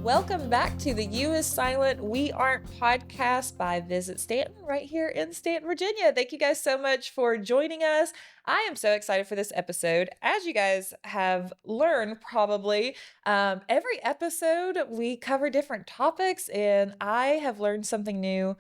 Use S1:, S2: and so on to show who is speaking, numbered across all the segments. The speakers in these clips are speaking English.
S1: Welcome back to the U is Silent, We Aren't podcast by Visit Stanton right here in Staunton, Virginia. Thank you guys so much for joining us. I am so excited for this episode. As you guys have learned probably, every episode we cover different topics, and I have learned something new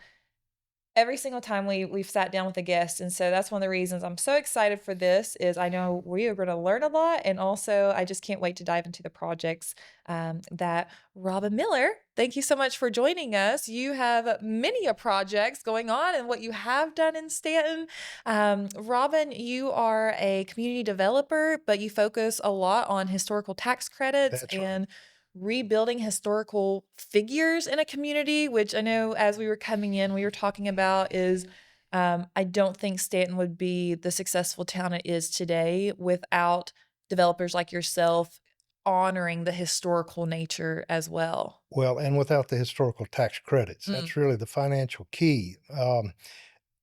S1: every single time we've sat down with a guest. And so that's one of the reasons I'm so excited for this is I know we are going to learn a lot. And also I just can't wait to dive into the projects that Robin Miller, thank you so much for joining us. You have many projects going on and what you have done in Stanton. Robin, you are a community developer, but you focus a lot on historical tax credits.
S2: That's
S1: and
S2: right.
S1: rebuilding historical figures in a community, which I know as we were coming in, we were talking about is I don't think Stanton would be the successful town it is today without developers like yourself honoring the historical nature as well.
S2: Well, and without the historical tax credits,
S1: Mm,
S2: that's really the financial key.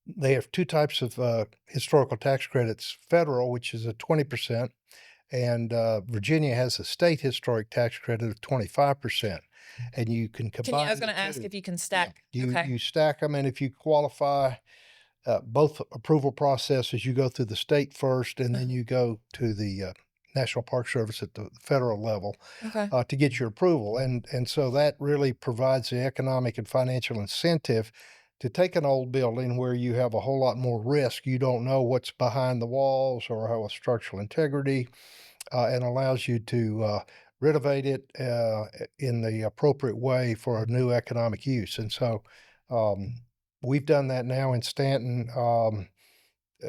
S2: They have two types of historical tax credits: federal, which is a 20%, and Virginia has a state historic tax credit of 25%. And you can
S1: Can you, I was
S2: combine
S1: going
S2: the
S1: to ask
S2: two.
S1: if you can
S2: Yeah,
S1: stack.
S2: you
S1: Okay.
S2: you stack them, and if you qualify, both approval processes, you go through the state first, and then
S1: Uh-huh.
S2: you go to the National Park Service at the federal level
S1: Okay.
S2: to get your approval. And so that really provides the economic and financial incentive to take an old building where you have a whole lot more risk. You don't know what's behind the walls or how a structural integrity, and allows you to renovate it in the appropriate way for a new economic use. And so um, we've done that now in Stanton.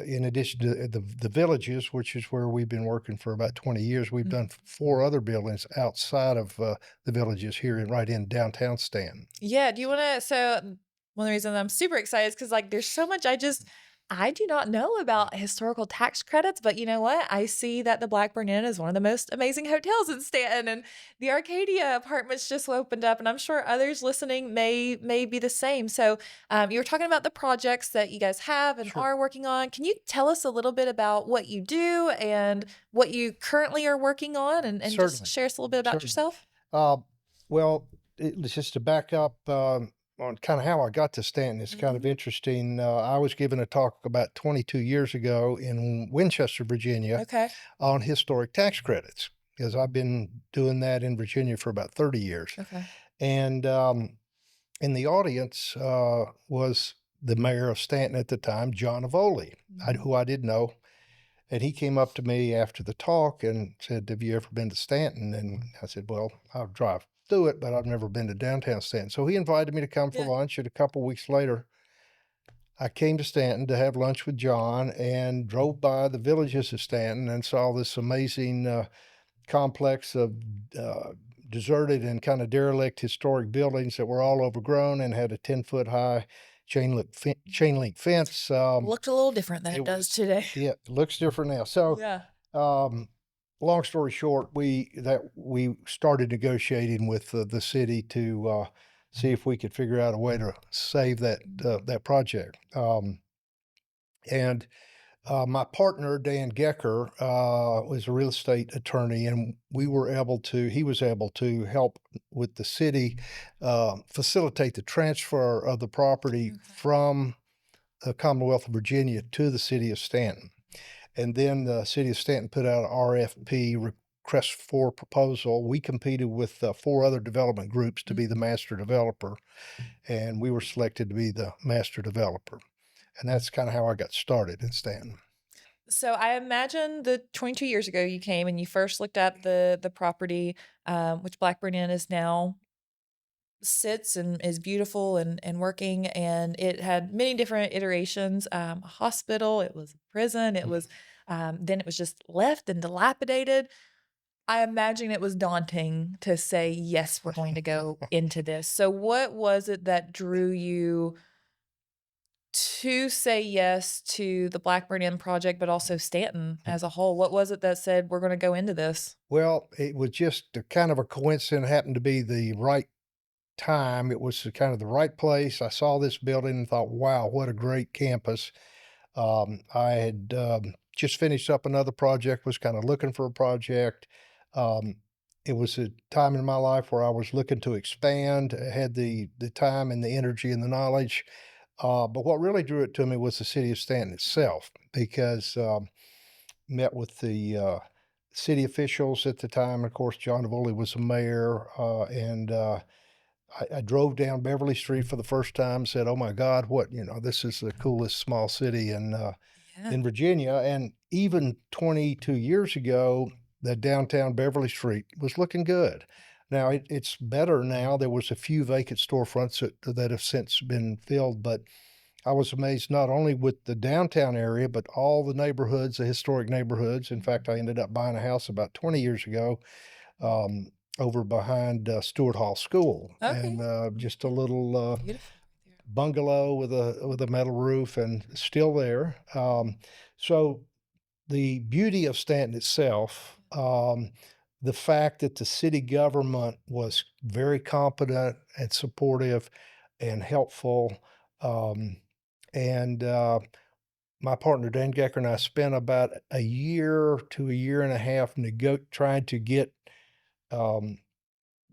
S2: In addition to the villages, which is where we've been working for about 20 years, we've done four other buildings outside of the villages here right in downtown Stanton.
S1: Yeah, do you want to? One of the reasons I'm super excited is because, like, there's so much I do not know about historical tax credits, but you know what? I see that the Blackburn Inn is one of the most amazing hotels in Stanton, and the Arcadia apartments just opened up, and I'm sure others listening may be the same. So, you were talking about the projects that you guys have and
S2: Sure.
S1: are working on. Can you tell us a little bit about what you do and what you currently are working on, and just
S2: Certainly.
S1: share us a little bit about
S2: Certainly.
S1: yourself?
S2: Uh, well, just to back up on kind of how I got to Stanton, it's kind of
S1: Hmm.
S2: interesting. I was given a talk about 22 years ago in Winchester, Virginia,
S1: Okay.
S2: on historic tax credits, because I've been doing that in Virginia for about 30 years.
S1: Okay.
S2: And in the audience was the mayor of Stanton at the time, John Avoli,
S1: Mhm.
S2: who I did know. And he came up to me after the talk and said, "Have you ever been to Stanton?" And I said, "Well, I'll drive through it, but I've never been to downtown Stanton." So he invited me to come for
S1: Yeah.
S2: lunch. And a couple weeks later, I came to Stanton to have lunch with John and drove by the villages of Stanton and saw this amazing complex of uh, deserted and kind of derelict historic buildings that were all overgrown and had a 10-foot high chain link fence.
S1: Looked a little different than
S2: It
S1: it does
S2: was,
S1: today.
S2: yeah, it looks different now. So,
S1: Yeah.
S2: um, long story short, we started negotiating with the city to see if we could figure out a way to save that project. And My partner, Dan Gecker, was a real estate attorney, and he was able to help with the city facilitate the transfer of the property
S1: Okay.
S2: from the Commonwealth of Virginia to the city of Stanton. And then the city of Stanton put out an RFP, request for proposal. We competed with four other development groups to be the
S1: Mhm.
S2: master developer, and we were selected to be the master developer. And that's kind of how I got started in Stanton.
S1: So I imagine the 22 years ago you came and you first looked at the property, which Blackburn Inn is now sits and is beautiful and working, and it had many different iterations. A hospital, it was a prison, it was then it was just left and dilapidated. I imagine it was daunting to say, yes, we're going to go into this. So, what was it that drew you to say yes to the Blackburn Inn project, but also Stanton as a whole? What was it that said, we're going to go into this?
S2: Well, it was just a kind of a coincidence. It happened to be the right time. It was kind of the right place. I saw this building and thought, wow, what a great campus. I had just finished up another project, was kind of looking for a project. Um, it was a time in my life where I was looking to expand, had the time and the energy and the knowledge. But what really drew it to me was the city of Stanton itself, because met with the city officials at the time. Of course, John Davoli was the mayor, and I drove down Beverly Street for the first time. Said, "Oh my God, what this is the coolest small city
S1: Yeah.
S2: in Virginia." And even 22 years ago, the downtown Beverly Street was looking good. Now it's better now. There was a few vacant storefronts that have since been filled, but I was amazed not only with the downtown area, but all the neighborhoods, the historic neighborhoods. In fact, I ended up buying a house about 20 years ago um, over behind Stewart Hall School,
S1: Okay.
S2: and just a little
S1: Beautiful right there.
S2: bungalow with a metal roof, and still there. So the beauty of Stanton itself, the fact that the city government was very competent and supportive and helpful. Um, and My partner Dan Gecker and I spent about a year to a year and a half trying to get um,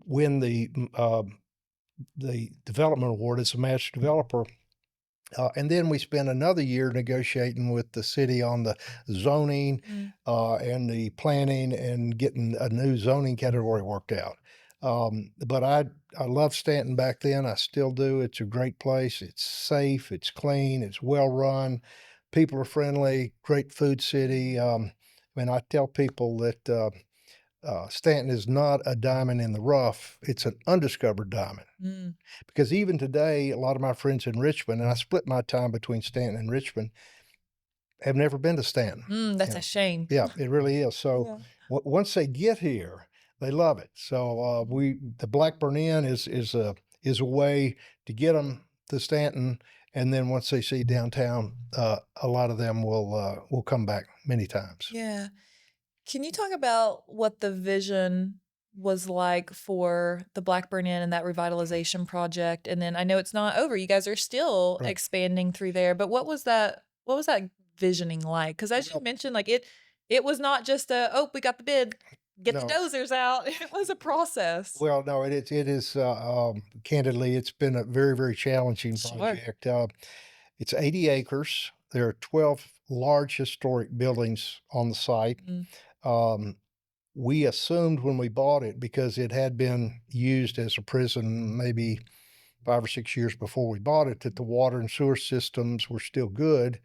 S2: win the development award as a master developer. And then we spent another year negotiating with the city on the zoning
S1: Mm.
S2: and the planning and getting a new zoning category worked out. But I loved Stanton back then. I still do. It's a great place. It's safe. It's clean. It's well run. People are friendly. Great food city. I tell people that Stanton is not a diamond in the rough. It's an undiscovered diamond.
S1: Mm.
S2: Because even today, a lot of my friends in Richmond, and I split my time between Stanton and Richmond, have never been to Stanton.
S1: Mm,
S2: You
S1: that's a
S2: know,
S1: shame.
S2: yeah, it really is. So
S1: Yeah.
S2: once they get here, they love it. So the Blackburn Inn is a way to get them to Stanton, and then once they see downtown, a lot of them will come back many times.
S1: Yeah. Can you talk about what the vision was like for the Blackburn Inn and that revitalization project? And then I know it's not over. You guys are still
S2: Right.
S1: expanding through there, but what was that visioning like? Because as you
S2: Well,
S1: mentioned, like it was not just a, oh, we got the bid, get the
S2: no.
S1: dozers out. It was a process.
S2: Well, no, it is, candidly, it's been a very, very challenging
S1: Sure.
S2: project. It's 80 acres. There are 12 large historic buildings on the site.
S1: Mm,
S2: Um, we assumed when we bought it, because it had been used as a prison maybe 5 or 6 years before we bought it, that the water and sewer systems were still good.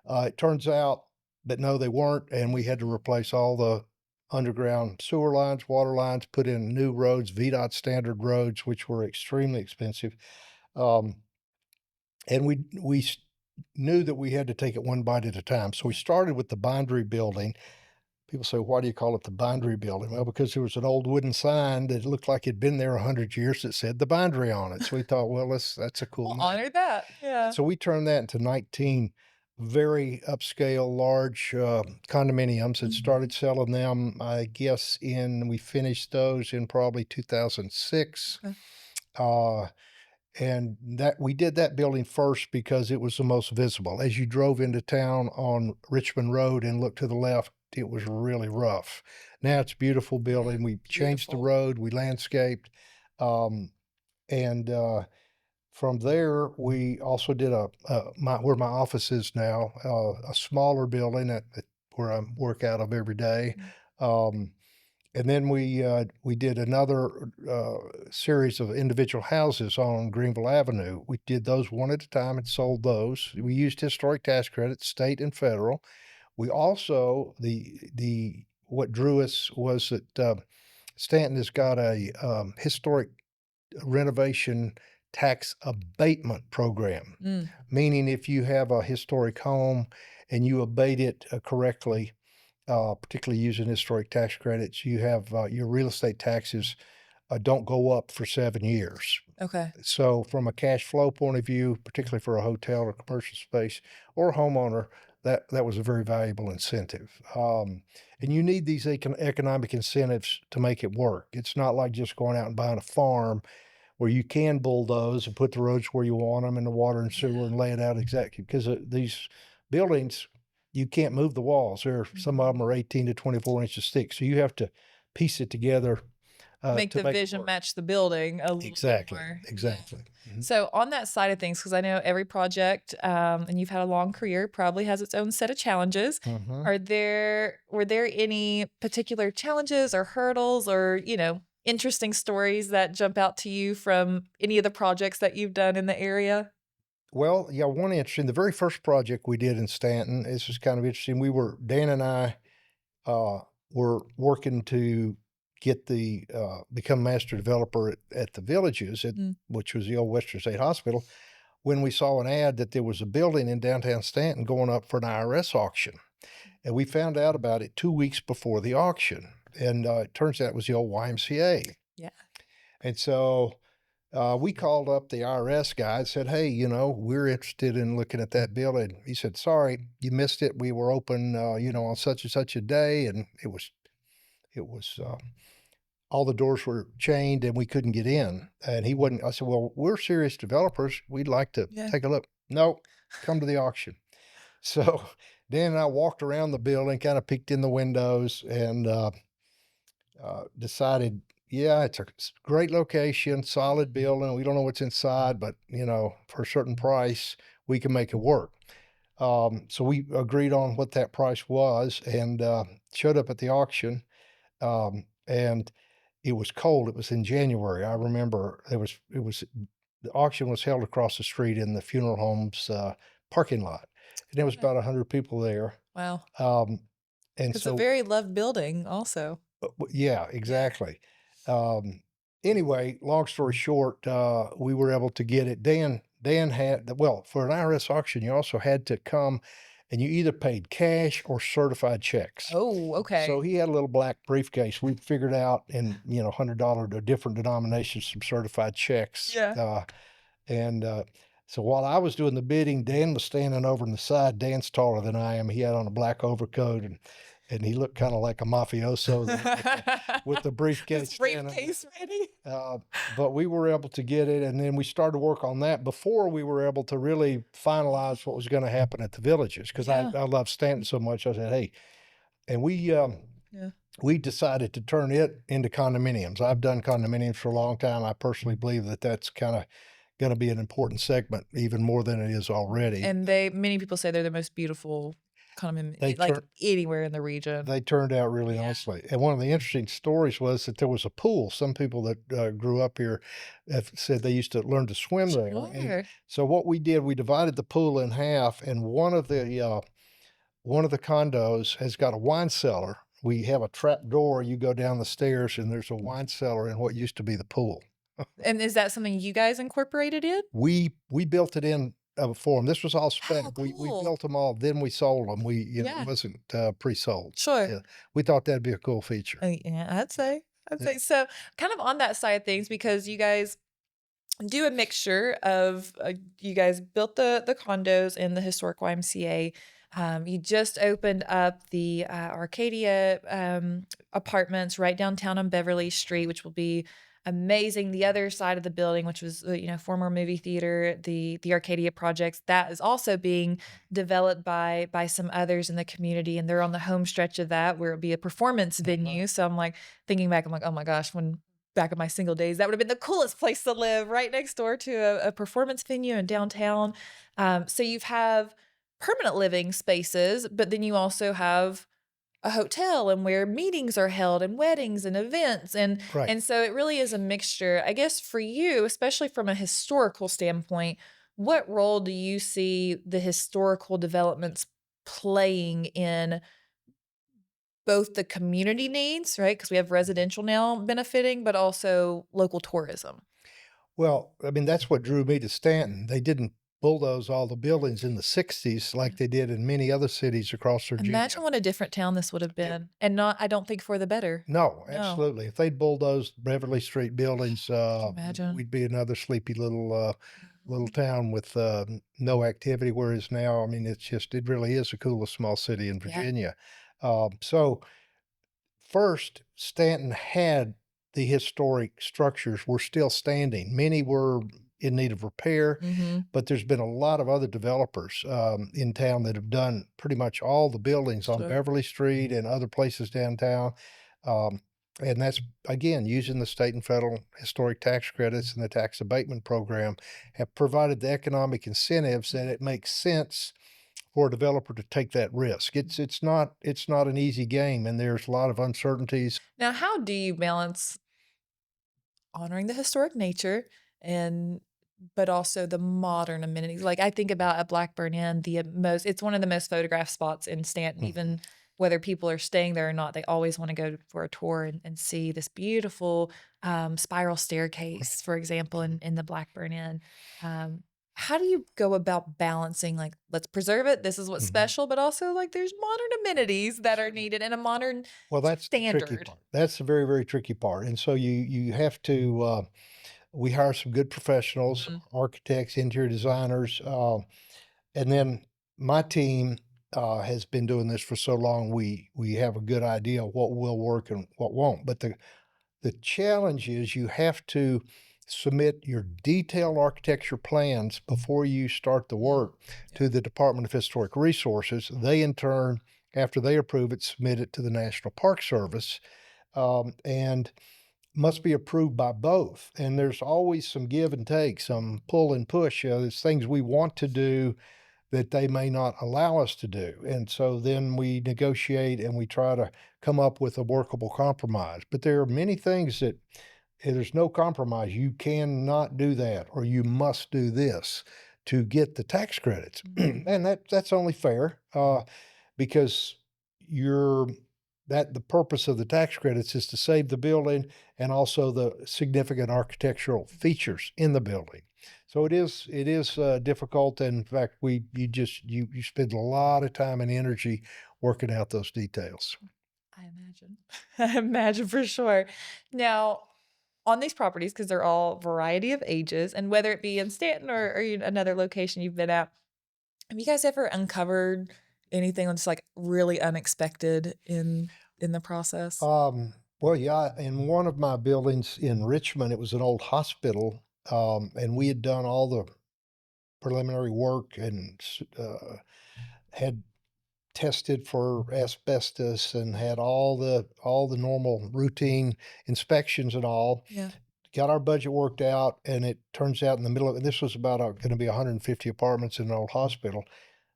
S2: It turns out that no, they weren't, and we had to replace all the underground sewer lines, water lines, put in new roads, VDOT standard roads, which were extremely expensive. Um, and knew that we had to take it one bite at a time. So we
S1: yeah.
S2: started with the bindery building. People say, "Why do you call it the bindery building?" Well, because there was an old wooden sign that looked like it'd been there 100 years that said the bindery on it. So we thought, well, that's a cool
S1: We'll
S2: name.
S1: honor that. Yeah.
S2: So we turned that into 19 very upscale, large condominiums and started
S1: Mhm.
S2: selling them. I guess we finished those in probably 2006.
S1: Okay.
S2: Uh, and that we did that building first because it was the most visible. As you drove into town on Richmond Road and looked to the left, it was really rough. Now it's a beautiful
S1: Yeah.
S2: building. We changed the
S1: Beautiful.
S2: road, we landscaped, um, and from there, we also did where my office is now, a smaller building where I work out of every day.
S1: Mm.
S2: Um, and then we did another series of individual houses on Greenville Avenue. We did those one at a time and sold those. We used historic tax credits, state and federal. We also the what drew us was that Stanton has got a historic renovation tax abatement program,
S1: Mm.
S2: meaning if you have a historic home and you abate it correctly, particularly using historic tax credits, you have your real estate taxes don't go up for 7 years.
S1: Okay.
S2: So, from a cash flow point of view, particularly for a hotel or commercial space or a homeowner, that was a very valuable incentive. And you need these economic incentives to make it work. It's not like just going out and buying a farm where you can bulldoze and put the roads where you want them and the water and sewer
S1: Yeah.
S2: and lay it out exactly because these buildings, you can't move the walls. Some of
S1: Mhm.
S2: them are 18 to 24 inches thick, so you have to piece it together
S1: Make
S2: to
S1: the
S2: make it
S1: vision
S2: work.
S1: match the building a little bit
S2: Exactly,
S1: more. Yeah.
S2: exactly. Mhm.
S1: So on that side of things, because I know every project, and you've had a long career, probably has its own set of challenges.
S2: Mhm.
S1: Were there any particular challenges or hurdles or, interesting stories that jump out to you from any of the projects that you've done in the area?
S2: Well, yeah, one interesting the very first project we did in Stanton, this was kind of interesting. Dan and I uh, were working to get become master developer at the Villages,
S1: Mm,
S2: which was the old Western State Hospital, when we saw an ad that there was a building in downtown Stanton going up for an IRS auction. And we found out about it 2 weeks before the auction. And it turns out it was the old YMCA.
S1: yeah.
S2: And so we called up the IRS guy and said, "Hey, we're interested in looking at that building." He said, "Sorry, you missed it. We were open, on such and such a day, and it was all the doors were chained and we couldn't get in." And he wouldn't. I said, "Well, we're serious developers. We'd like to
S1: Yeah.
S2: take a look." No, come to the auction. So Dan and I walked around the building, kind of peeked in the windows, and decided, yeah, it's a great location, solid building. We don't know what's inside, but for a certain price, we can make it work. So we agreed on what that price was and showed up at the auction. And it was cold. It was in January. I remember the auction was held across the street in the funeral home's parking lot, and there was
S1: Okay.
S2: about 100 people there.
S1: Wow.
S2: Um, and
S1: It's a
S2: so
S1: very loved building also.
S2: Yeah,
S1: Yeah.
S2: exactly. Anyway, long story short, we were able to get it. Dan had well, for an IRS auction, you also had to come and you either paid cash or certified checks.
S1: Oh, okay.
S2: So he had a little black briefcase. We figured out in, $100 to different denominations some certified checks.
S1: Yeah.
S2: And so while I was doing the bidding, Dan was standing over on the side. Dan's taller than I am. He had on a black overcoat and he looked kind of like a mafioso there with the
S1: His
S2: briefcase standing there.
S1: briefcase ready?
S2: Uh, but we were able to get it, and then we started work on that before we were able to really finalize what was going to happen at the Villages. Because
S1: Yeah.
S2: I love Stanton so much, I said, "Hey," and
S1: Yeah.
S2: we decided to turn it into condominiums. I've done condominiums for a long time. I personally believe that that's kind of going to be an important segment, even more than it is already.
S1: And many people say they're the most beautiful
S2: They
S1: condominium, like
S2: turn
S1: anywhere in the region.
S2: They turned out really
S1: Yeah.
S2: nicely, and one of the interesting stories was that there was a pool. Some people that, grew up here have said they used to learn to swim there, and
S1: Sure.
S2: so what we did, we divided the pool in half, and one of the condos has got a wine cellar. We have a trap door, you go down the stairs, and there's a wine cellar in what used to be the pool.
S1: And is that something you guys incorporated in?
S2: We built it in, for 'em. This was all
S1: Oh,
S2: spec. We
S1: cool.
S2: built them all, then we sold them. It
S1: Yeah.
S2: wasn't, pre-sold.
S1: Sure.
S2: Yeah, we thought that'd be a cool feature.
S1: Yeah, I'd say. I'd
S2: Yeah.
S1: say so. Kind of on that side of things, because you guys do a mixture of you guys built the condos in the historic YMCA. You just opened up the Arcadia apartments right downtown on Beverly Street, which will be amazing. The other side of the building, which was former movie theater, the Arcadia projects, that is also being developed by some others in the community, and they're on the home stretch of that where it'll be a performance
S2: Mhm.
S1: venue. So I'm like thinking back, I'm like, oh my gosh, when back in my single days, that would have been the coolest place to live, right next door to a performance venue in downtown. So you have permanent living spaces, but then you also have a hotel and where meetings are held and weddings and events
S2: Right.
S1: and so it really is a mixture. I guess for you, especially from a historical standpoint, what role do you see the historical developments playing in both the community needs, right? Because we have residential now benefiting, but also local tourism.
S2: Well, I mean, that's what drew me to Stanton. They didn't bulldoze all the buildings in the '60s like they did in many other cities across Virginia.
S1: Imagine what a different town this would have
S2: It
S1: been, and not I don't think for the better.
S2: No,
S1: No.
S2: absolutely. If they'd bulldozed Beverly Street buildings,
S1: Can you imagine?
S2: we'd be another sleepy little
S1: Mhm.
S2: town with, no activity, whereas now, I mean, it really is the coolest small city in
S1: Yeah.
S2: Virginia. So first, Stanton had the historic structures were still standing. Many were in need of repair.
S1: Mhm.
S2: But there's been a lot of other developers in town that have done pretty much all the buildings on
S1: Sure.
S2: Beverly Street and other places downtown. Um, and that's again using the state and federal historic tax credits and the tax abatement program have provided the economic incentives that it makes sense for a developer to take that risk. It's not an easy game, and there's a lot of uncertainties.
S1: Now, how do you balance honoring the historic nature and but also the modern amenities? Like, I think about at Blackburn Inn, the most it's one of the most photographed spots in Stanton,
S2: Mhm,
S1: even whether people are staying there or not, they always wanna go for a tour and see this beautiful, spiral staircase, for example, in the Blackburn Inn. Um, how do you go about balancing, like, "Let's preserve it, this is what's
S2: mhm.
S1: special," but also, like, there's modern amenities that are needed and a modern
S2: Well, that's the tricky
S1: standard?
S2: part. That's the very, very tricky part, and so you have to, we hire some good professionals,
S1: Mhm.
S2: architects, interior designers, and then my team, has been doing this for so long, we have a good idea of what will work and what won't, but the challenge is you have to submit your detailed architecture plans before you start the
S1: Mm.
S2: work
S1: Yeah.
S2: to the Department of Historic Resources. They, in turn, after they approve it, submit it to the National Park Service, and must be approved by both. And there's always some give and take, some pull and push. There's things we want to do that they may not allow us to do. And so then we negotiate and we try to come up with a workable compromise. But there are many things that there's no compromise. You cannot do that, or you must do this to get the tax credits.
S1: Mhm.
S2: And that's only fair because you're that the purpose of the tax credits is to save the building and also the significant architectural features in the building. So it is difficult. And in fact, you spend a lot of time and energy working out those details.
S1: I imagine. I imagine for sure. Now, on these properties, because 'cause they're all variety of ages, and whether it be in Stanton or another location you've been at, have you guys ever uncovered anything that's, like, really unexpected in the process?
S2: Well, yeah, in one of my buildings in Richmond, it was an old hospital, and we had done all the preliminary work and had tested for asbestos and had all the normal routine inspections and all.
S1: Yeah.
S2: Got our budget worked out, and it turns out in the middle of this was about going to be 150 apartments in an old hospital.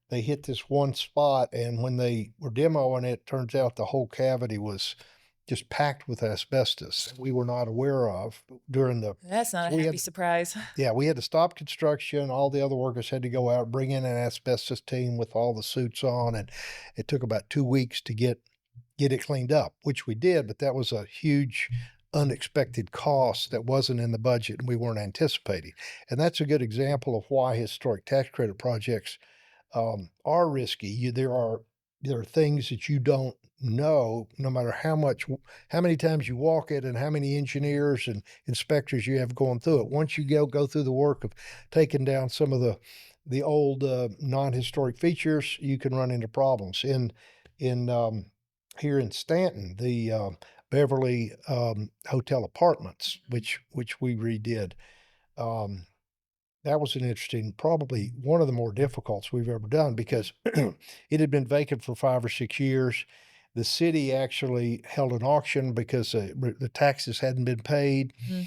S2: They hit this one spot, and when they were demoing it, turns out the whole cavity was just packed with asbestos that we were not aware of during the
S1: That's not a
S2: so we
S1: happy
S2: had
S1: surprise.
S2: yeah, we had to stop construction, all the other workers had to go out, bring in an asbestos team with all the suits on, and it took about 2 weeks to get it cleaned up, which we did, but that was a huge unexpected cost that wasn't in the budget and we weren't anticipating. And that's a good example of why historic tax credit projects are risky. There are things that you don't know, no matter how many times you walk it, and how many engineers and inspectors you have going through it. Once you go through the work of taking down some of the old non-historic features, you can run into problems. In here in Stanton, the Beverly Hotel Apartments,
S1: Mhm.
S2: which we redid. Um, that was an interesting, probably one of the more difficults we've ever done
S1: Yeah.
S2: because it had been vacant for 5 or 6 years. The city actually held an auction because the taxes hadn't been paid.
S1: Mhm.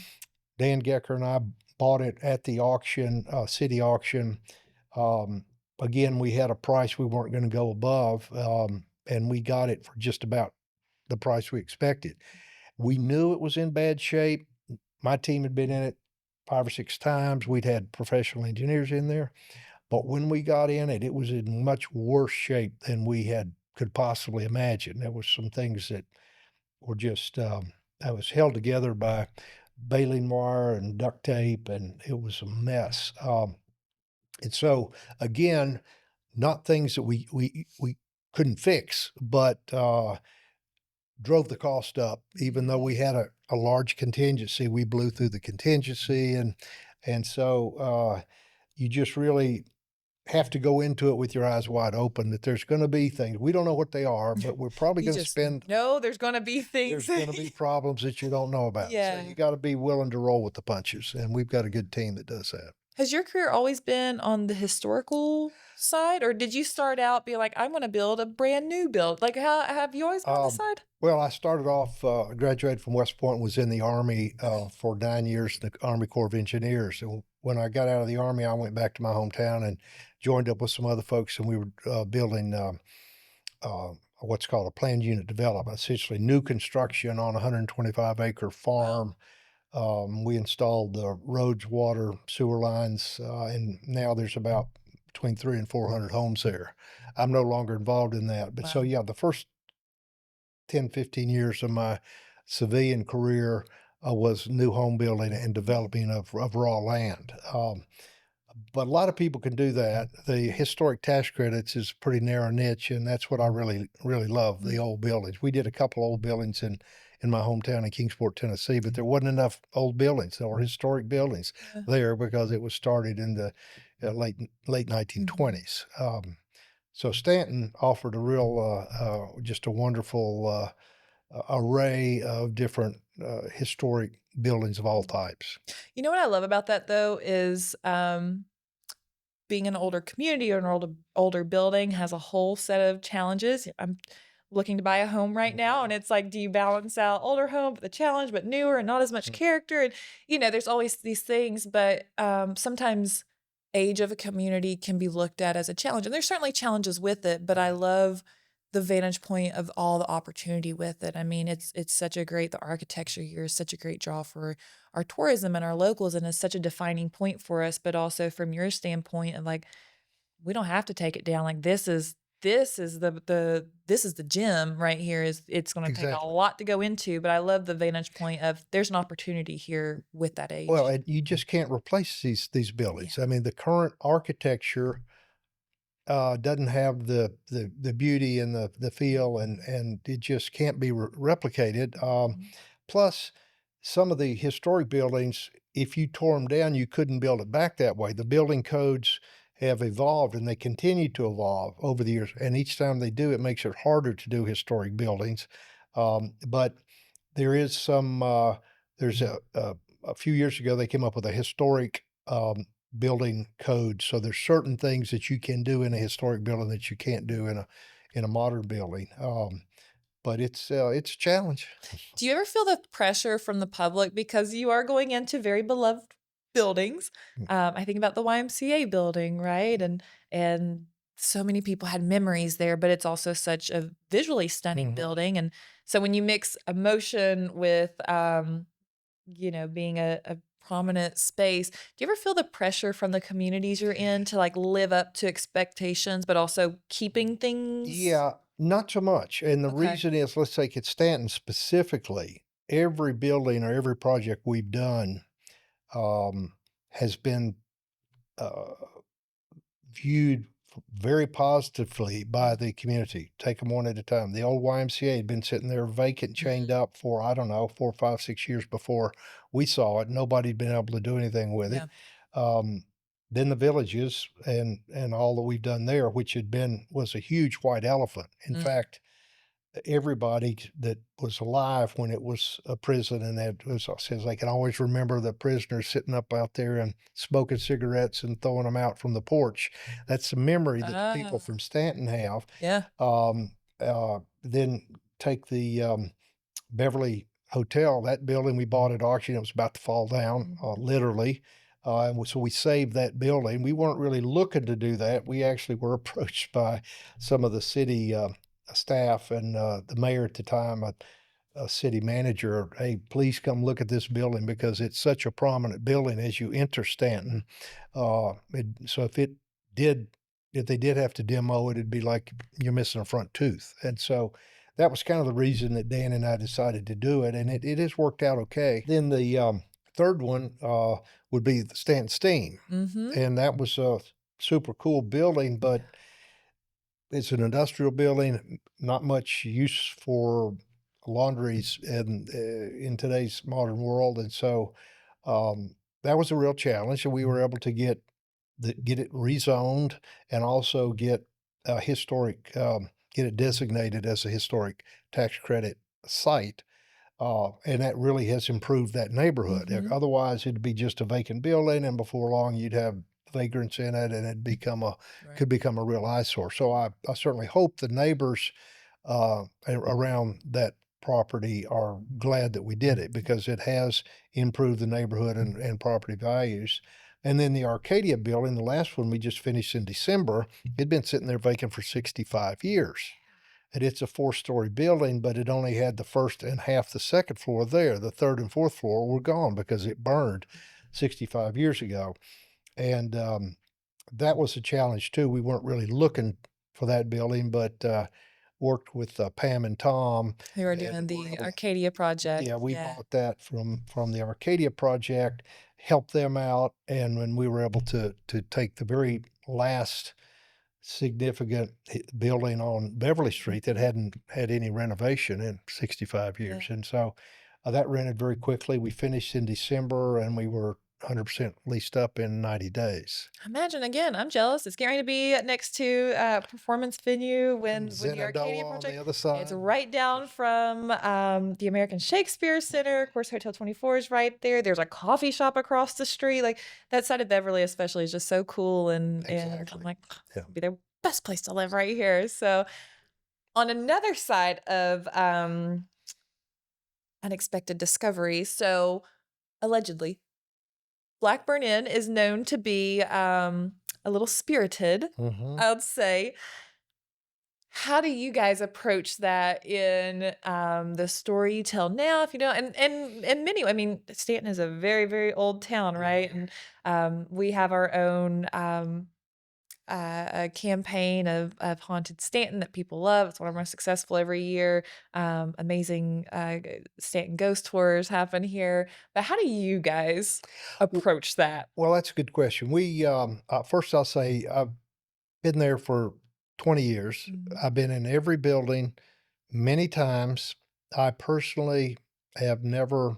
S2: Dan Gecker and I bought it at the auction, city auction. Um, Again, we had a price we weren't gonna go above, and we got it for just about the price we expected. We knew it was in bad shape. My team had been in it 5 or 6 times. We'd had professional engineers in there, but when we got in it, it was in much worse shape than we had could possibly imagine. There was some things that were just, that was held together by baling wire and duct tape, and it was a mess. And so, again, not things that we couldn't fix, but, drove the cost up. Even though we
S1: Mhm.
S2: had a large contingency, we blew through the contingency, and so, you just really have to go into it with your eyes wide open that there's gonna be things. We don't know what they are, but we're probably
S1: You
S2: gonna
S1: just
S2: spend
S1: know there's gonna be things.
S2: there's gonna be problems that you don't know about. So you
S1: Yeah.
S2: gotta be willing to roll with the punches, and we've got a good team that does that.
S1: Has your career always been on the historical side, or did you start out being like, "I'm gonna build a brand new build"? Like, how have you always been on this
S2: Um,
S1: side?
S2: well, I started off, graduated from West Point, was in the Army
S1: Okay.
S2: for 9 years in the Army Corps of Engineers. And when I got out of the Army, I went back to my hometown and joined up with some other folks, and we were building what's called a planned unit development, essentially new construction on a 125-acre
S1: Wow.
S2: farm. We installed the roads, water, sewer lines, and now there's about between 300 and 400 homes there. I'm no longer involved in that. But so,
S1: Wow.
S2: yeah, the first 10, 15 years of my civilian career was new home building and developing of raw land. But a lot of people can do that. The historic tax credits is a pretty narrow niche, and that's what I really, really love, the
S1: Mm,
S2: old buildings. We did a couple old buildings in my hometown in Kingsport, Tennessee, but there wasn't enough old buildings or historic buildings
S1: yeah.
S2: there because it was started in the late
S1: Mhm.
S2: 1920s. So Stanton offered a real, just a wonderful array of different historic buildings of all types.
S1: You know what I love about that though is, being an older community or an older building has a whole set of challenges. I'm looking to buy a home right now, and it's like, do you balance out older home, but the challenge, but newer and not as much
S2: Mhm.
S1: character? And there's always these things, but sometimes age of a community can be looked at as a challenge, and there's certainly challenges with it. But I love the vantage point of all the opportunity with it. I mean, it's such a great the architecture here is such a great draw for our tourism and our locals and is such a defining point for us, but also from your standpoint of like, we don't have to take it down. Like this is this is the gym right here. Is it's gonna take a
S2: Exactly.
S1: lot to go into, but I love the vantage point of there's an opportunity here with that
S2: Well,
S1: age.
S2: and you just can't replace these
S1: Yeah.
S2: buildings. I mean, the current architecture doesn't have the beauty and the feel, and it just can't be replicated.
S1: Mhm.
S2: Plus, some of the historic buildings, if you tore them down, you couldn't build it back that way. The building codes have evolved, and they continue to evolve over the years. And each time they do, it makes it harder to do historic buildings. But there is some. There's a few years ago they came up with a historic building code. So there's certain things that you can do in a historic building that you can't do in a modern building. But it's a challenge.
S1: Do you ever feel the pressure from the public because you are going into very beloved buildings?
S2: Mm,
S1: I think about the YMCA building, right? And so many people had memories there, but it's also such a visually stunning
S2: mhm.
S1: building. And so when you mix emotion with being a prominent space, do you ever feel the pressure from the communities you're in to like live up to expectations, but also keeping things
S2: Yeah, not so much. And the
S1: okay?
S2: reason is, let's take it Stanton specifically. Every building or every project we've done has been uh, viewed very positively by
S1: Mm,
S2: the community. Take them one at a time. The old YMCA had been sitting there vacant, chained
S1: mhm.
S2: up for, I don't know, 4, 5, 6 years before we saw it. Nobody'd been able to do anything with it.
S1: Yeah.
S2: Um, then the villages and all that we've done there, which was a huge white elephant. In
S1: Mm.
S2: fact, everybody that was alive when it was a prison, and that was says they can always remember the prisoners sitting up out there and smoking cigarettes and throwing them out from the porch. That's a memory that the people
S1: Ah,
S2: from Stanton have.
S1: yeah.
S2: Then take the Beverly Hotel, that building we bought at auction, it was about to fall down,
S1: Mhm.
S2: literally. So we saved that building. We weren't really looking to do that. We actually were approached by some of the city staff and the mayor at the time, a city manager. Hey, please come look at this building because it's such a prominent building as you enter Stanton. So did, if they did have to demo it, it'd be like you're missing a front tooth. And so that was kind of the reason that Dan and I decided to do it, and it has worked out okay. Then the, third one, would be the Stanton Steam,
S1: Mhm.
S2: and that was a super cool building, but it's an industrial building, not much use for laundries in today's modern world, and so, that was a real challenge, and we were able to get get it rezoned and also get a historic, get it designated as a historic tax credit site. And that really has improved that neighborhood.
S1: Mhm.
S2: Otherwise, it'd be just a vacant building, and before long, you'd have vagrants in it, and it
S1: Right.
S2: could become a real eyesore. So I certainly hope the neighbors around that property are glad that we did it
S1: Yeah.
S2: because it has improved the neighborhood and property values. And then the Arcadia building, the last one we just finished in December, it'd been sitting there vacant for 65 years. And it's a four-story building, but it only had the first and half the second floor there. The third and fourth floor were gone because it burned 65 years ago. And that was a challenge too. We weren't really looking for that building, but worked with Pam and Tom,
S1: They were
S2: and
S1: doing
S2: were
S1: the
S2: able.
S1: Arcadia project.
S2: Yeah, we
S1: Yeah.
S2: bought that from the Arcadia project, helped them out, and when we were able to take the very last significant building on Beverly Street that
S1: Mhm.
S2: hadn't had any renovation in 65
S1: Yeah.
S2: years. And so that rented very quickly. We finished in December and we were 100% leased up in 90 days.
S1: Imagine again, I'm jealous. It's going to be next to performance venue
S2: And
S1: when the Arcadia
S2: Zenondoah on the
S1: project.
S2: other
S1: It's
S2: side.
S1: right down from the American Shakespeare Center. Of course, Hotel 24 is right there. There's a coffee shop across the street. Like that side of Beverly, especially, is just so cool. And I'm
S2: Exactly.
S1: like,
S2: Yeah.
S1: it'd be the best place to live right here. So on another side of unexpected discoveries, so allegedly Blackburn Inn is known to be, a little spirited,
S2: Hmm.
S1: I would say. How do you guys approach that in, the story you tell now, if you know and many I mean, Stanton is a very, very old town, right?
S2: Hmm.
S1: And, we have our own, a campaign of Haunted Stanton that people love. It's one of our most successful every year. Amazing, Stanton ghost tours happen here. But how do you guys approach that?
S2: Well, that's a good question. First I'll say I've been there for 20 years.
S1: Mhm.
S2: I've been in every building many times. I personally have never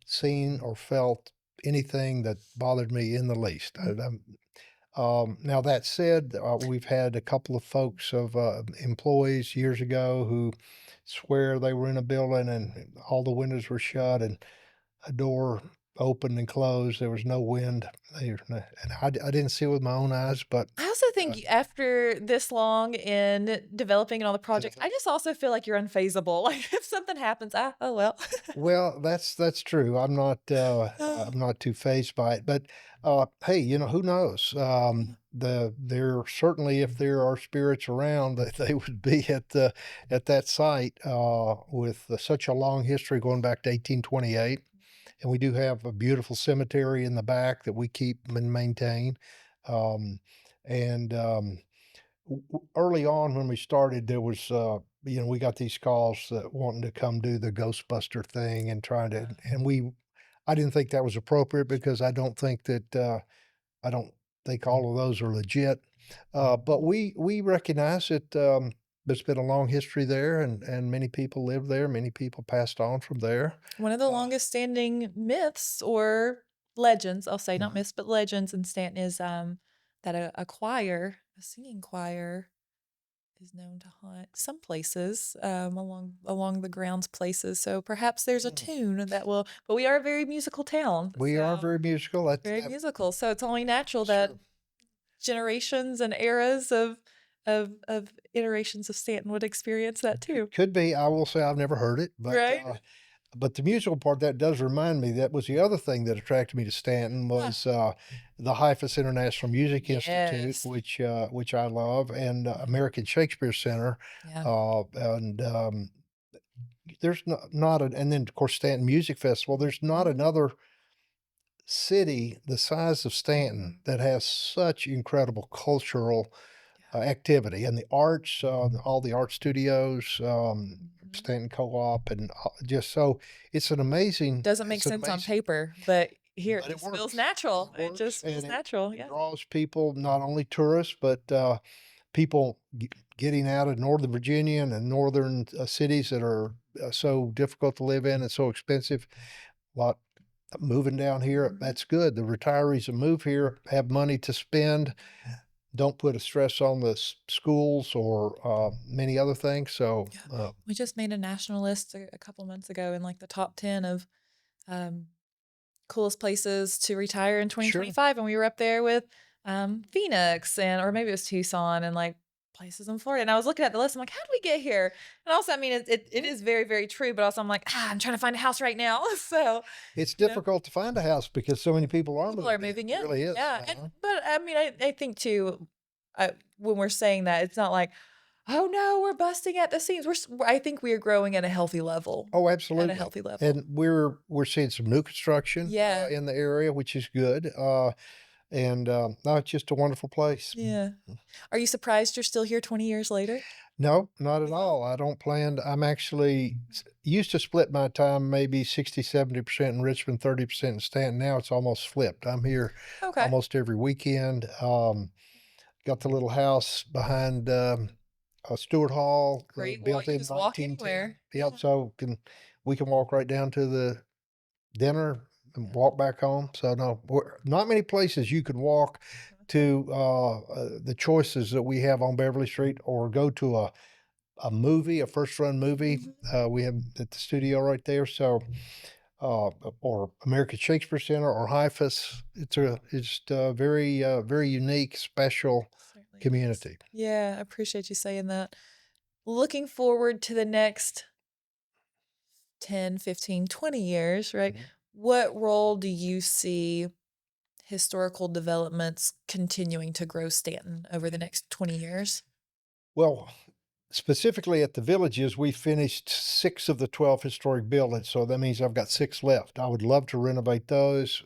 S2: seen or felt anything that bothered me in the least.
S1: Mhm.
S2: Now that said, we've had a couple of folks of employees years ago who swear they were in a building and all the windows were shut and a door opened and closed. There was no wind. And I didn't see it with my own eyes, but
S1: I also
S2: uh,
S1: think after this long in developing and all the projects, I just also feel like you're unfazable. Like if something happens, oh well.
S2: well, that's true. I'm not too phased by it, but hey, who knows? There certainly, if there are spirits around, that they would be at that site with such a long history going back to 1828, and we do have a beautiful cemetery in the back that we keep and maintain. Um, and Early on when we started, there was, we got these calls that wanting to come do the Ghostbuster thing and trying to, and I didn't think that was appropriate because I don't think all of those are legit. But we recognize that there's been a long history there, and many people live there. Many people passed on from there.
S1: One of the
S2: Uh,
S1: longest standing myths or legends, I'll say, not
S2: mhm.
S1: myths, but legends in Stanton is that a choir, a singing choir, is known to haunt some places along the grounds places. So perhaps there's a
S2: Mm.
S1: tune that will. But we are a very musical town,
S2: We are
S1: so
S2: very musical.
S1: very musical. So it's only natural that
S2: Sure.
S1: generations and eras of iterations of Stanton would experience that too,
S2: Could be. I will say I've never heard it,
S1: right?
S2: but the musical part, that does remind me, that was the other thing that attracted me to Stanton
S1: Huh.
S2: was, the Hyphus International Music Institute,
S1: Yes.
S2: which I love, and, American Shakespeare Center,
S1: Yeah.
S2: and, there's not a and then, of course, Stanton Music Festival. There's not
S1: Mhm.
S2: another city the size of Stanton that has such incredible cultural
S1: Yeah.
S2: activity and the arts, all the art studios,
S1: Mhm.
S2: Stanton Co-op, and just so
S1: Doesn't make
S2: it's an
S1: sense on
S2: amazing,
S1: paper, but here it
S2: but it
S1: just feels
S2: works. It
S1: natural. It
S2: works,
S1: just feels
S2: and
S1: natural.
S2: it
S1: Yeah.
S2: draws people, not only tourists, but people getting out of Northern Virginia and northern cities that are so difficult to live in and so expensive. A lot moving down here,
S1: Mhm.
S2: that's good. The retirees that move here have money to spend, don't put a stress on the schools or many other things. So,
S1: Yeah. We just made a national list a couple months ago in like the top 10 of um, coolest places to retire in
S2: sure.
S1: 2025. And we were up there with Phoenix or maybe it was Tucson and like places in Florida. And I was looking at the list. I'm like, how did we get here? And also, I mean, it is very, very true. But also, I'm like, I'm trying to find a house right now. So,
S2: It's
S1: you know,
S2: difficult to find a house because so many people are
S1: people are
S2: moving in.
S1: moving
S2: It
S1: in.
S2: really is.
S1: Yeah. But I mean, I think too, when we're saying that, it's not like, oh no, we're busting at the seams. I think we are growing at a healthy level.
S2: Oh,
S1: At a
S2: absolutely.
S1: healthy level.
S2: And we're seeing some new construction
S1: Yeah.
S2: in the area, which is good. And no, it's just a wonderful place.
S1: Yeah. Are you surprised you're still here 20 years later?
S2: No, not at
S1: No?
S2: all. I don't plan I'm actually used to split my time maybe 60, 70% in Richmond, 30% in Stanton. Now it's almost flipped. I'm here
S1: Okay.
S2: almost every weekend. Got the little house behind Stewart Hall,
S1: Great. Well,
S2: built
S1: you
S2: in
S1: just walk
S2: 1910.
S1: anywhere.
S2: Yep.
S1: Yeah.
S2: So we can walk right down to the dinner and
S1: Yeah.
S2: walk back home. So no, not many places you can walk to the choices that we have on Beverly Street or go to a movie, a first run movie.
S1: Mhm.
S2: We have at the studio right there. So, or American Shakespeare Center or HIFAS. It's just a very unique, special
S1: Certainly is.
S2: community.
S1: Yeah, I appreciate you saying that. Looking forward to the next 10, 15, 20 years, right?
S2: Mhm.
S1: What role do you see historical developments continuing to grow Stanton over the next 20 years?
S2: Well, specifically at the villages, we finished 6 of the 12 historic buildings, so that means I've got 6 left. I would love to renovate those.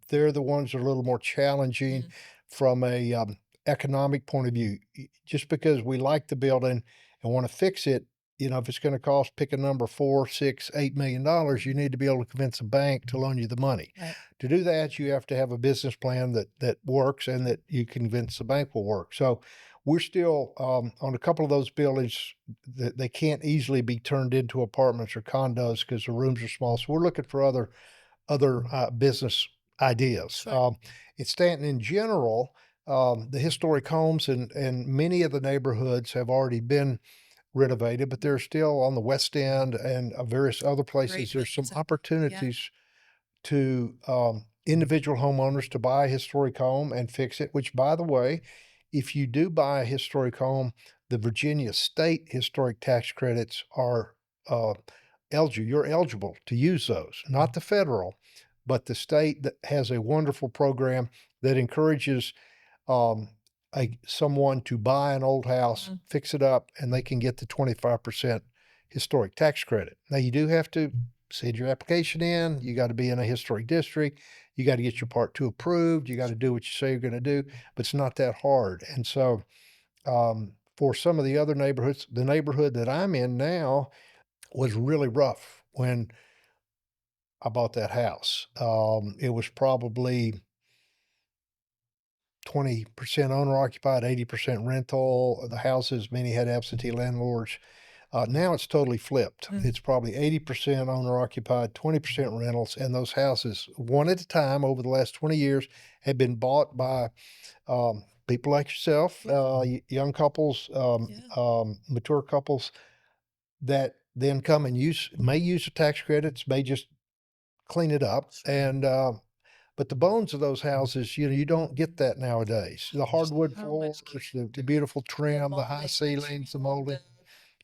S2: They're the ones that are a little more challenging
S1: Mm,
S2: from a, economic point of view. Just because we like the building and wanna fix it, if it's gonna cost, pick a number, 4, 6, $8 million, you
S1: mhm.
S2: need to be able to convince a bank to loan you the money.
S1: Right.
S2: To do that, you have to have a business plan that works and that you convince the bank will work. So, we're still, on a couple of those buildings that they can't easily be turned into apartments or condos because the rooms are small. So we're looking for other business ideas.
S1: Sure.
S2: In Stanton, in general, the historic homes and many of the neighborhoods have already been renovated, but they're still on the West End and various other
S1: Great
S2: places. There's some
S1: buildings out there. Yeah.
S2: opportunities to individual homeowners to buy a historic home and fix it, which, by the way, if you do buy a historic home, the Virginia state historic tax credits are uh, eligible. You're eligible to use those, not the federal, but the state that has a wonderful program that encourages um, someone to buy an old house,
S1: Mm,
S2: fix it up, and they can get the 25% historic tax credit. Now, you do have to send your application in. You got to be in a historic district. You got to get your part two approved. You got to do what you say you're going to do, but it's not that hard. And so, for some of the other neighborhoods, the neighborhood that I'm in now was really rough when I bought that house. It was probably 20% owner occupied, 80% rental. The houses, many had absentee landlords. Now it's totally flipped.
S1: mm.
S2: It's probably 80% owner occupied, 20% rentals. And those houses, one at a time over the last 20 years, have been bought by people like yourself,
S1: Yeah.
S2: young couples,
S1: Yeah.
S2: mature couples that then come and may use the tax credits, may just clean it up.
S1: Sure.
S2: And but the bones of those houses, you don't get that nowadays. The
S1: There's
S2: hardwood
S1: so
S2: floors,
S1: much
S2: the
S1: character.
S2: beautiful
S1: The
S2: trim, the high
S1: molding, the
S2: ceilings, the
S1: trim,
S2: molding.
S1: the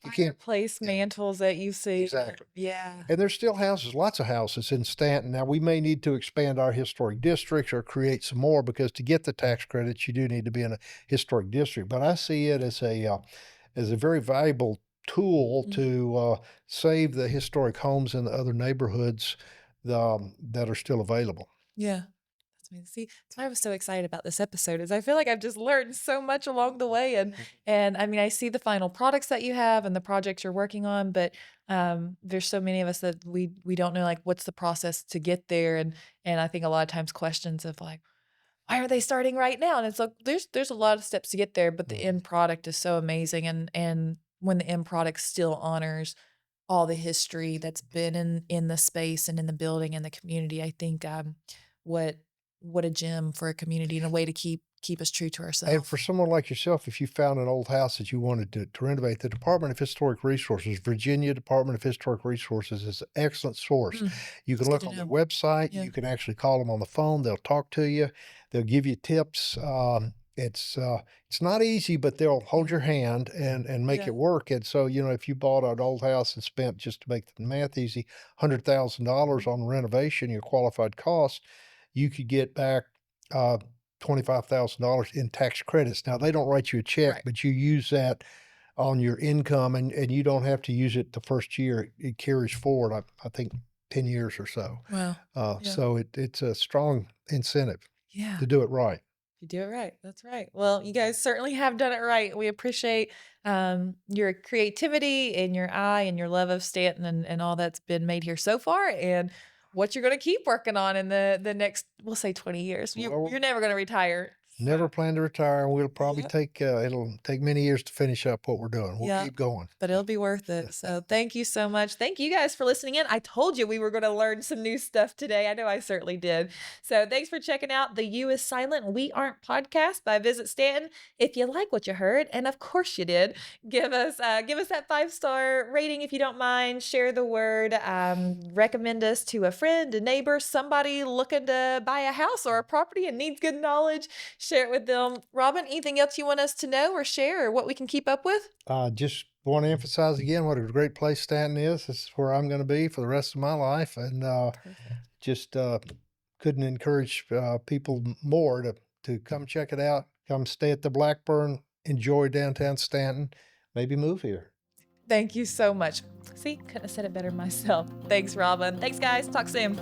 S2: You can't.
S1: fireplace
S2: Yeah,
S1: mantles that you see.
S2: exactly.
S1: Yeah.
S2: And there's still houses, lots of houses in Stanton. Now we may need to expand our historic districts or create some more because to get the tax credits, you do need to be in a historic district. But I see it as a very valuable tool
S1: Mm,
S2: to save the historic homes in the other neighborhoods that are still available.
S1: yeah. That's amazing. See, that's why I was so excited about this episode is I feel like I've just learned so much along the way and I mean I see the final products that you have and the projects you're working on, but there's so many of us that we don't know like what's the process to get there and I think a lot of times questions of like why are they starting right now? And it's like there's a lot of steps to get there, but the
S2: Mhm.
S1: end product is so amazing and when the end product still honors all the history that's been in the space and in the building and the community. I think, what what a gem for a community and a way to keep us true to
S2: And
S1: ourselves.
S2: for someone like yourself, if you found an old house that you wanted to renovate, the Department of Historic Resources, Virginia Department of Historic Resources, is an excellent source.
S1: Mm,
S2: You can
S1: that's good
S2: look
S1: to
S2: on their
S1: know.
S2: website.
S1: Yeah,
S2: You can actually call them on the phone. They'll talk to you. They'll give you tips. It's not easy, but they'll hold
S1: yeah,
S2: your hand and make
S1: yeah,
S2: it work. And so, if you bought an old house and spent, just to make the math easy, $100,000
S1: mhm,
S2: on renovation, your qualified cost, you could get back uh, $25,000 in tax credits. Now, they don't write you a check,
S1: right.
S2: but you use that on your income, and you don't have to use it the first year. It carries forward, I think, 10 years or so.
S1: Wow. Yeah,
S2: So it's a strong incentive
S1: yeah.
S2: to do it right.
S1: You do it right. That's right. Well, you guys certainly have done it right. We appreciate your creativity and your eye and your love of Stanton and all that's been made here so far, and what you're going to keep working on in the next, we'll say, 20 years. You're
S2: Well,
S1: never going to retire.
S2: never
S1: So,
S2: plan to retire, and we'll probably
S1: yeah.
S2: it'll take many years to finish up what we're doing. We'll
S1: Yeah,
S2: keep going.
S1: but it'll be worth it. So thank you so much. Thank you guys for listening in. I told you we were going to learn some new stuff today. I know I certainly did. So thanks for checking out the U is Silent, We Aren't podcast by Visit Stanton. If you like what you heard, and of course you did, give us that 5-star rating if you don't mind. Share the word. Recommend us to a friend, a neighbor, somebody looking to buy a house or a property and needs good knowledge. Share it with them. Robin, anything else you want us to know or share or what we can keep up with?
S2: Just want to emphasize again what a great place Stanton is. This is where I'm going to be for the rest of my life, and
S1: Perfect.
S2: just couldn't encourage people more to come check it out. Come stay at the Blackburn, enjoy downtown Stanton, maybe move here.
S1: Thank you so much. See, couldn't have said it better myself. Thanks, Robin. Thanks, guys. Talk soon.